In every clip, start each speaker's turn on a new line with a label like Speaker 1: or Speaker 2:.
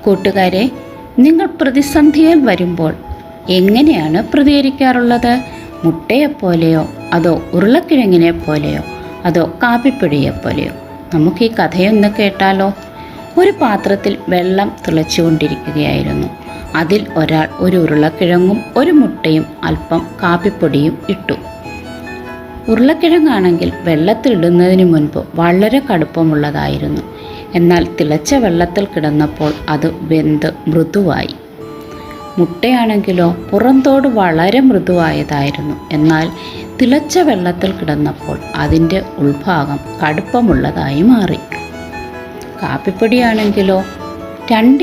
Speaker 1: കൂട്ടുകാരെ, നിങ്ങൾ പ്രതിസന്ധികൾ വരുമ്പോൾ എങ്ങനെയാണ് പ്രതികരിക്കാറുള്ളത്? മുട്ടയെപ്പോലെയോ, അതോ ഉരുളക്കിഴങ്ങിനെ പോലെയോ, അതോ കാപ്പിപ്പൊടിയെപ്പോലെയോ? നമുക്ക് ഈ കഥയൊന്ന് കേട്ടാലോ? ഒരു പാത്രത്തിൽ വെള്ളം തിളച്ചുകൊണ്ടിരിക്കുകയായിരുന്നു. അതിൽ ഒരാൾ ഒരു ഉരുളക്കിഴങ്ങും ഒരു മുട്ടയും അല്പം കാപ്പിപ്പൊടിയും ഇട്ടു. ഉരുളക്കിഴങ്ങാണെങ്കിൽ വെള്ളത്തിലിടുന്നതിന് മുൻപ് വളരെ കടുപ്പമുള്ളതായിരുന്നു. എന്നാൽ തിളച്ച വെള്ളത്തിൽ കിടന്നപ്പോൾ അത് വെന്ത് മൃദുവായി. മുട്ടയാണെങ്കിലോ പുറന്തോട് വളരെ മൃദുവായതായിരുന്നു. എന്നാൽ തിളച്ച വെള്ളത്തിൽ കിടന്നപ്പോൾ അതിൻ്റെ ഉൾഭാഗം കടുപ്പമുള്ളതായി മാറി. കാപ്പിപ്പൊടിയാണെങ്കിലോ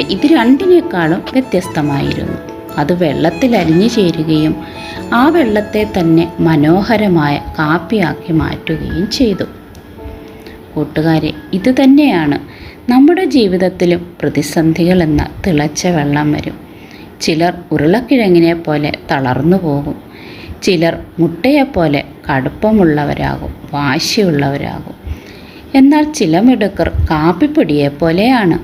Speaker 1: ഇത് രണ്ടിനേക്കാളും വ്യത്യസ്തമായിരുന്നു. അത് വെള്ളത്തിൽ അലിഞ്ഞു ചേരുകയും ആ വെള്ളത്തെ തന്നെ മനോഹരമായ കാപ്പിയാക്കി മാറ്റുകയും ചെയ്തു. കൂട്ടുകാരെ, ഇത് തന്നെയാണ് നമ്മുടെ ജീവിതത്തിലും പ്രതിസന്ധികൾ എന്ന തിളച്ച വെള്ളം വരും. ചിലർ ഉരുളക്കിഴങ്ങിനെ പോലെ തളർന്നു പോകും. ചിലർ മുട്ടയെപ്പോലെ കടുപ്പമുള്ളവരാകും, വാശിയുള്ളവരാകും. എന്നാൽ ചില മിടുക്കർ കാപ്പിപ്പൊടിയെപ്പോലെയാണ്.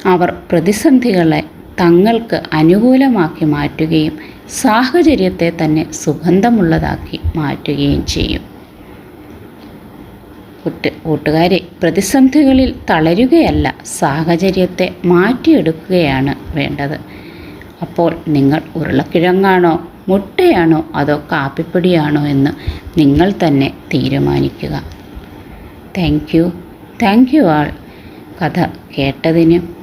Speaker 1: അവർ പ്രതിസന്ധികളെ തങ്ങൾക്ക് അനുകൂലമാക്കി മാറ്റുകയും സാഹചര്യത്തെ തന്നെ സുഗന്ധമുള്ളതാക്കി മാറ്റുകയും ചെയ്യും. കൂട്ടുകാരെ, പ്രതിസന്ധികളിൽ തളരുകയല്ല, സാഹചര്യത്തെ മാറ്റിയെടുക്കുകയാണ് വേണ്ടത്. അപ്പോൾ നിങ്ങൾ ഉരുളക്കിഴങ്ങാണോ, മുട്ടയാണോ, അതോ കാപ്പിപ്പൊടിയാണോ എന്ന് നിങ്ങൾ തന്നെ തീരുമാനിക്കുക. താങ്ക് യു ആൾ കഥ കേട്ടതിന്.